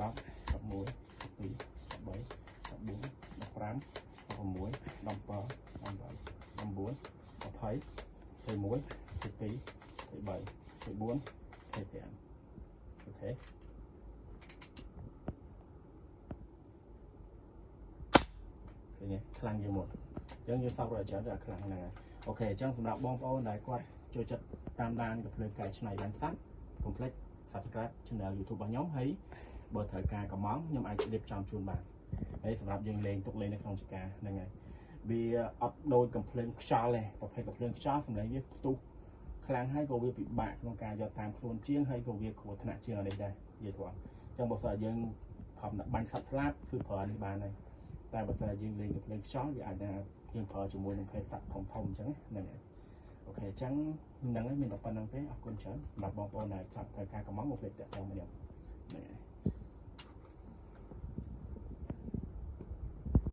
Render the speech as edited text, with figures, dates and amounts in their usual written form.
10 11 12 13 14 15 16 17 18 19 20 21 22 23 24 25 okខ្លាំងជាងមុនអញ្ចឹងយើងសោករយច្រើនតែខ្លាំងហ្នឹងហើយអូខេអញ្ចឹងសម្រាប់បងប្អូនដែលគាត់ចូលចិត្តតាមដានកំភ្លើងកែច្នៃបានស័ក្តិកុំភ្លេច Subscribe Channel YouTube របស់ខ្ញុំហើយបើត្រូវការកំងខ្ញុំអាចរៀបចំជូនបានហើយសម្រាប់យើងលេងទុកលេងនៅក្នុងចកាហ្នឹងហើយវាអត់ដូចកំភ្លើងខ្យល់ទេប្រភេទកំភ្លើងខ្យល់សម្លេងវាផ្ទុះខ្លាំងហើយក៏វាពិបាកក្នុងការយកតាមខ្លួនជាងហើយក៏វាគ្រោះថ្នាក់ជាងអានេះដែរនិយាយទៅអញ្ចឹងបើសិនយើងខំដាក់បាញ់សត្វស្លាបគឺប្រើនេះបានហើយតែបើសិនយើងលេងកំភ្លើងខ្យល់វាអាចថាយើងប្រើជាមួយនឹងភេទសត្វធំអញ្ចឹងហ្នឹងហើយអូខេអញ្ចឹងហ្នឹងហើយមានតែប៉ុណ្្នឹងទេអរគុណច្រើនសម្រាប់បងប្អូនដែលចាប់ត្រូវការកំងមកភ្លេចតាក់ទងមកខ្ញុំហ្នឹងហើយ